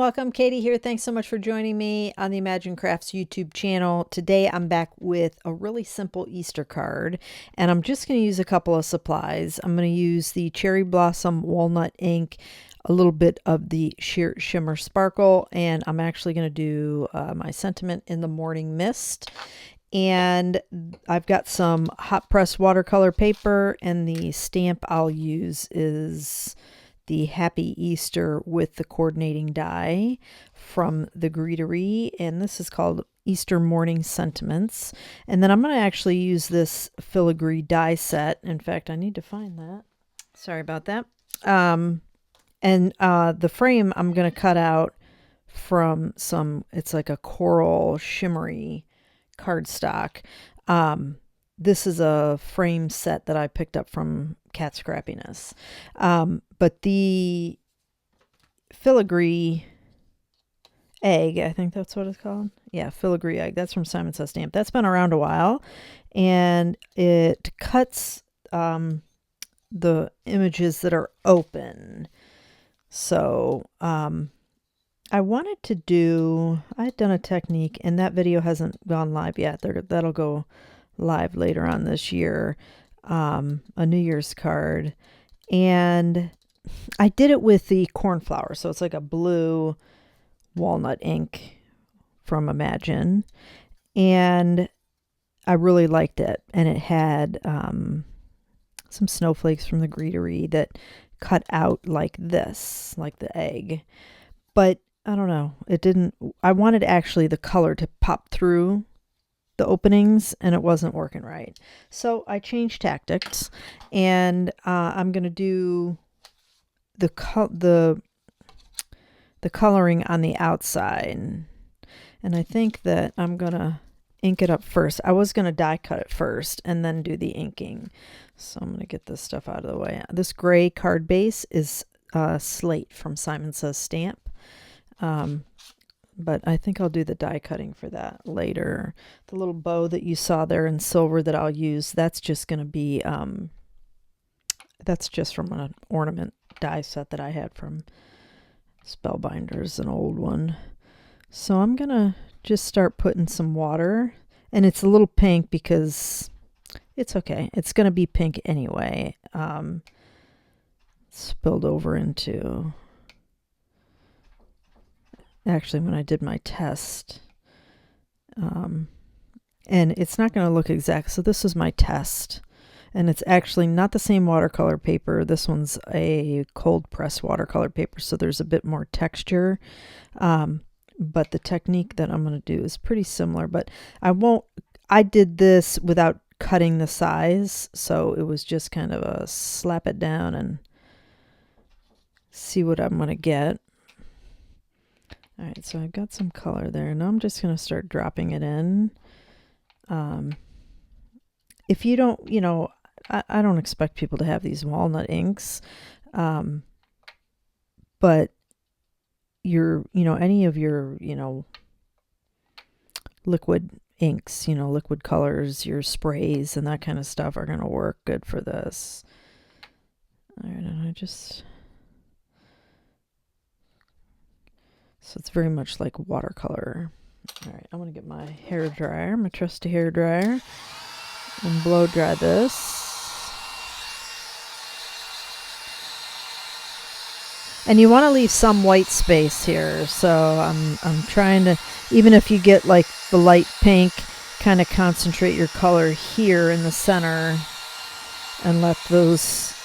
welcome. Katie here. Thanks so much for joining me on the Imagine Crafts YouTube channel. Today I'm back with a really simple Easter card, and I'm just going to use a couple of supplies. I'm going to use the Cherry Blossom Walnut ink, a little bit of the Sheer Shimmer Sparkle, and I'm actually going to do my Sentiment in the Morning Mist. And I've got some hot press watercolor paper, and the stamp I'll use is the Happy Easter with the coordinating die from the Greetery, and this is called Easter Morning Sentiments. And then I'm going to actually use this Filigree die set. In fact, I need to find that. Sorry about that. The frame I'm going to cut out from it's like a coral shimmery cardstock. This is a frame set that I picked up from Cat Scrappiness. But the Filigree egg, I think that's what it's called. Yeah, Filigree egg. That's from Simon Says Stamp. That's been around a while, and it cuts the images that are open. So I wanted to do, I had done a technique, and that video hasn't gone live yet. That'll go live later on this year. A New Year's card, and I did it with the cornflower, so it's like a blue walnut ink from Imagine, and I really liked it. And it had some snowflakes from the Greetery that cut out like this, like the egg, but I don't know, it didn't, I wanted actually the color to pop through the openings, and it wasn't working right. So I changed tactics, and I'm going to do the coloring on the outside. And I think that I'm going to ink it up first. I was going to die cut it first and then do the inking. So I'm going to get this stuff out of the way. This gray card base is Slate from Simon Says Stamp. But I think I'll do the die cutting for that later. The little bow that you saw there in silver that I'll use, that's just going to be, that's just from an ornament die set that I had from Spellbinders, an old one. So I'm going to just start putting some water, and it's a little pink because it's okay. It's going to be pink anyway. Spilled over into... Actually, when I did my test, and it's not going to look exact. So this is my test, and it's actually not the same watercolor paper. This one's a cold press watercolor paper, so there's a bit more texture. But the technique that I'm going to do is pretty similar, but I did this without cutting the size, so it was just kind of a slap it down and see what I'm going to get. All right, so I've got some color there. Now I'm just going to start dropping it in. If you don't, I don't expect people to have these walnut inks, but any of your, liquid inks, liquid colors, your sprays and that kind of stuff are going to work good for this. All right, and so it's very much like watercolor. All right, I'm going to get my hair dryer, my trusty hair dryer, and blow dry this. And you want to leave some white space here. So I'm trying to, even if you get like the light pink, kind of concentrate your color here in the center and let this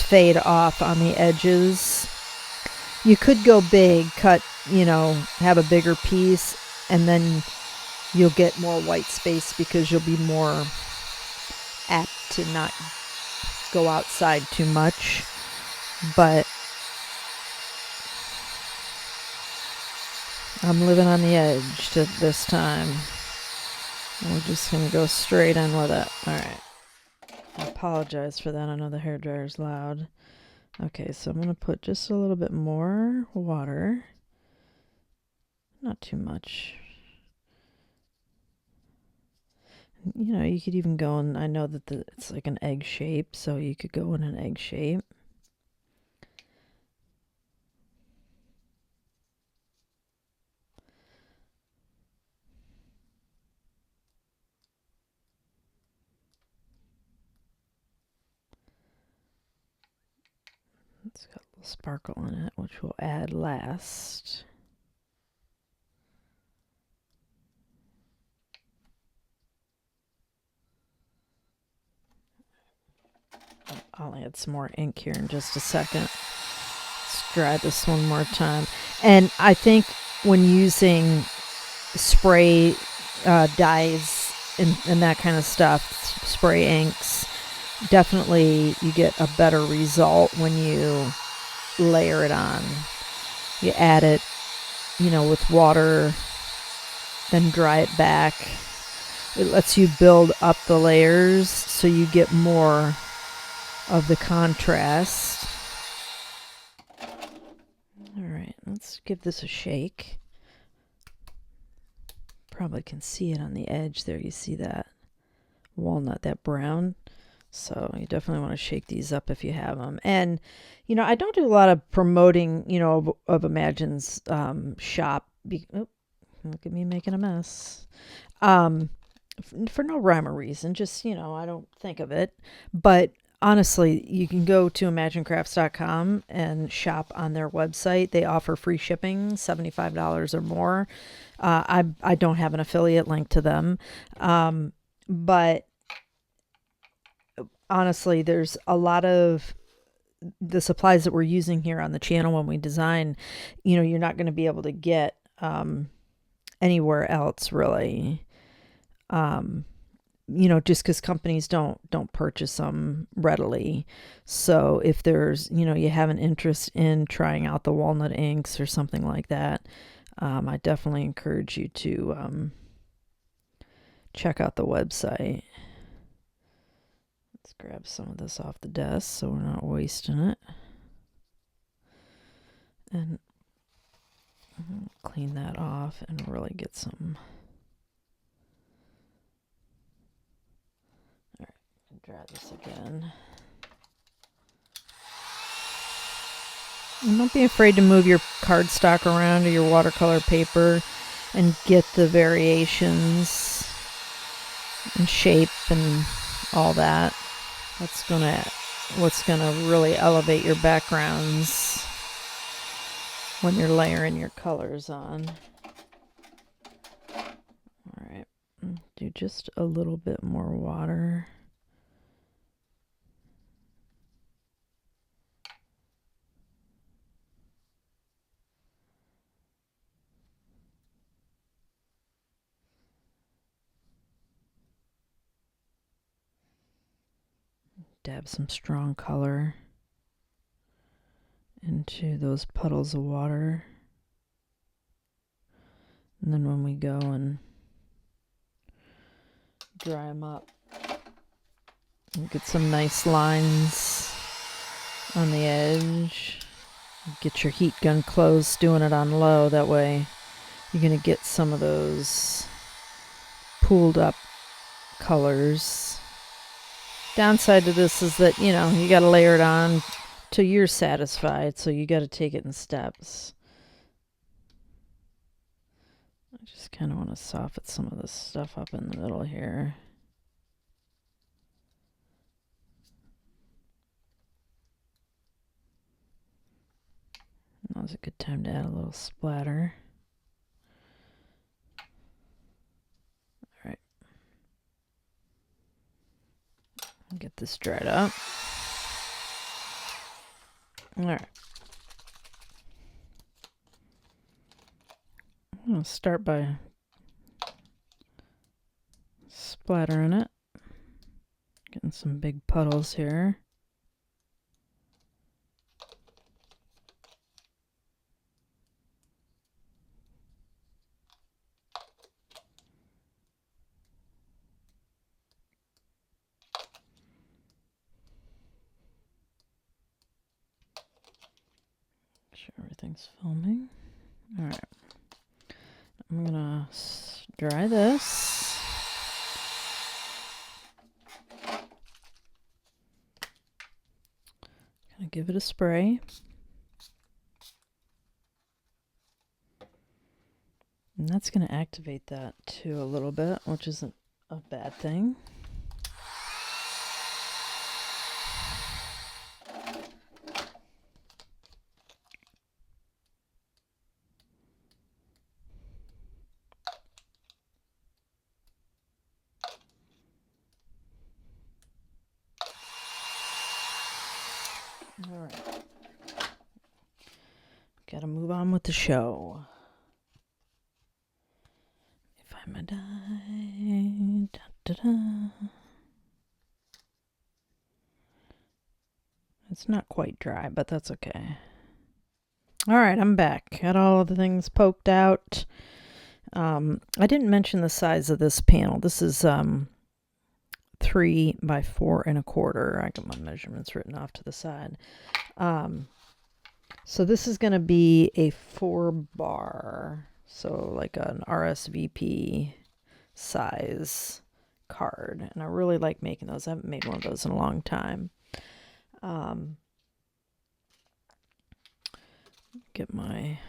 fade off on the edges. You could go big, cut, have a bigger piece, and then you'll get more white space because you'll be more apt to not go outside too much. But I'm living on the edge this time. We're just going to go straight in with it. All right. I apologize for that. I know the hairdryer is loud. Okay, so I'm going to put just a little bit more water. Not too much. You could even go in, I know that it's like an egg shape, so you could go in an egg shape. It's got a little sparkle in it, which we'll add last. I'll add some more ink here in just a second. Let's dry this one more time. And I think when using spray dyes and that kind of stuff, spray inks, definitely you get a better result when you layer it on. You add it, you know, with water, then dry it back. It lets you build up the layers so you get more of the contrast. All right, let's give this a shake. Probably can see it on the edge there. You see that walnut, that brown. So you definitely want to shake these up if you have them. And, you know, I don't do a lot of promoting, you know, of Imagine's shop. Oh, look at me making a mess. For no rhyme or reason, just, you know, I don't think of it. But honestly, you can go to imaginecrafts.com and shop on their website. They offer free shipping, $75 or more. I don't have an affiliate link to them. But honestly, there's a lot of the supplies that we're using here on the channel when we design, you know, you're not going to be able to get anywhere else really. You know, just because companies don't purchase them readily. So if there's, you know, you have an interest in trying out the walnut inks or something like that, I definitely encourage you to check out the website. Let's grab some of this off the desk so we're not wasting it. And clean that off and really get some. All right, dry this again. And don't be afraid to move your cardstock around or your watercolor paper and get the variations and shape and all that. That's what's gonna really elevate your backgrounds when you're layering your colors on. All right, do just a little bit more water. Dab some strong color into those puddles of water. And then when we go and dry them up, you get some nice lines on the edge. Get your heat gun close, doing it on low. That way you're going to get some of those pooled up colors. Downside to this is that, you know, you got to layer it on till you're satisfied, so you got to take it in steps. I just kind of want to soften some of this stuff up in the middle here. Now's a good time to add a little splatter. All right. Get this dried up. All right. I'm going to start by splattering it. Getting some big puddles here. Make sure everything's filming. All right. I'm gonna dry this. Gonna give it a spray. And that's gonna activate that too a little bit, which isn't a bad thing. All right. Gotta move on with the show. Find my die. Da, da, da. It's not quite dry, but that's okay. All right, I'm back. Got all of the things poked out. I didn't mention the size of this panel. This is 3 by 4 1/4. I got my measurements written off to the side. So this is going to be a 4-bar, so like an RSVP size card. And I really like making those. I haven't made one of those in a long time. Get my...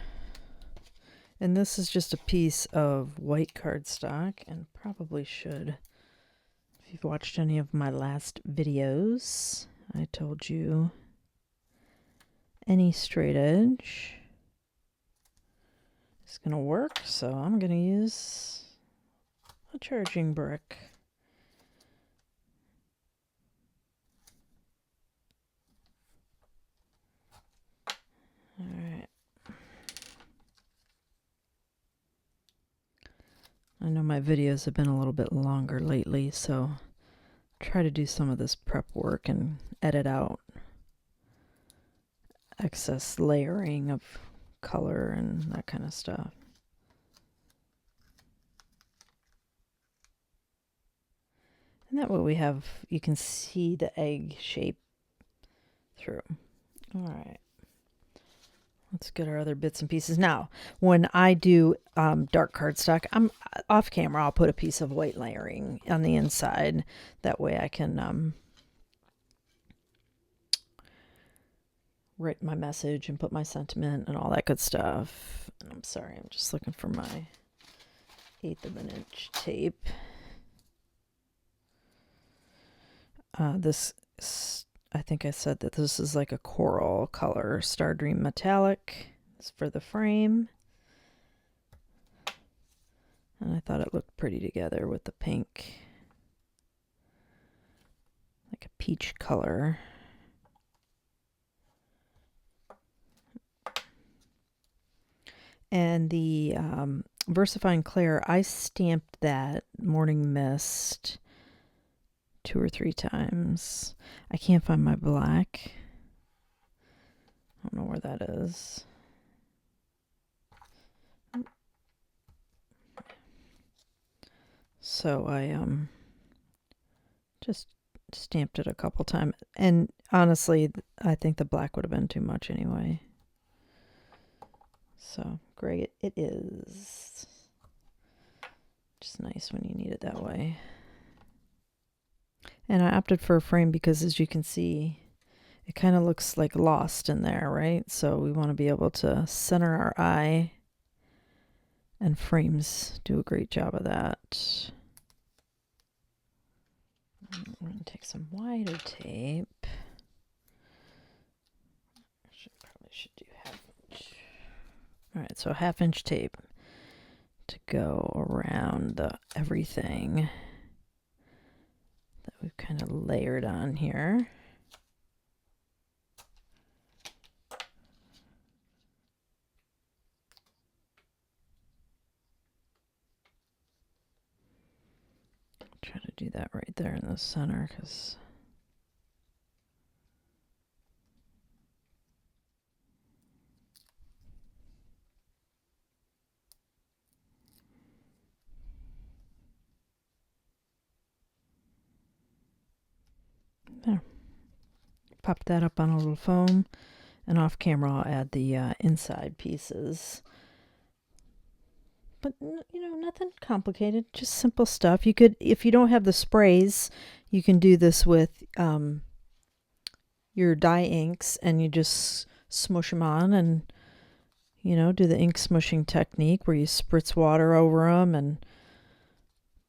And this is just a piece of white cardstock, and probably should, if you've watched any of my last videos, I told you any straight edge is going to work, so I'm going to use a charging brick. All right. I know my videos have been a little bit longer lately, so try to do some of this prep work and edit out excess layering of color and that kind of stuff. And that way we have, you can see the egg shape through. All right. Let's get our other bits and pieces. Now, when I do dark cardstock, I'm off camera. I'll put a piece of white layering on the inside. That way I can write my message and put my sentiment and all that good stuff. And I'm sorry, I'm just looking for my 1/8 of an inch tape. I think I said that this is like a coral color, Star Dream Metallic. It's for the frame. And I thought it looked pretty together with the pink. Like a peach color. And the VersaFine Clair, I stamped that Morning Mist 2 or 3 times. I can't find my black. I don't know where that is. So I just stamped it a couple times. And honestly, I think the black would have been too much anyway. So gray it is. Just nice when you need it that way. And I opted for a frame because, as you can see, it kind of looks like lost in there, right? So we want to be able to center our eye, and frames do a great job of that. I'm going to take some wider tape. Probably should do 1/2 inch. All right, so 1/2 inch tape to go around everything that we've kind of layered on here. Try to do that right there in the center, because there. Pop that up on a little foam, and off camera I'll add the inside pieces. But, you know, nothing complicated, just simple stuff. You could, if you don't have the sprays, you can do this with your dye inks, and you just smush them on and, you know, do the ink smushing technique where you spritz water over them and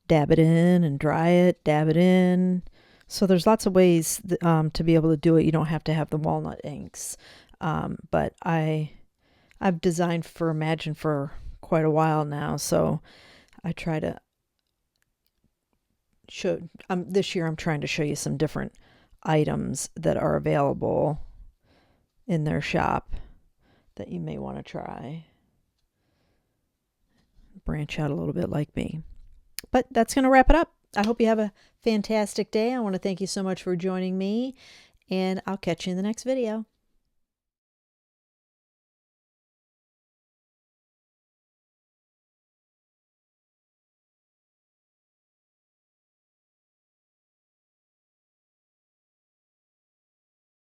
dab it in and dry it, dab it in. So there's lots of ways to be able to do it. You don't have to have the walnut inks. But I've designed for Imagine for quite a while now, so I try to show, this year I'm trying to show you some different items that are available in their shop that you may want to try. Branch out a little bit like me. But that's going to wrap it up. I hope you have a fantastic day. I want to thank you so much for joining me, and I'll catch you in the next video.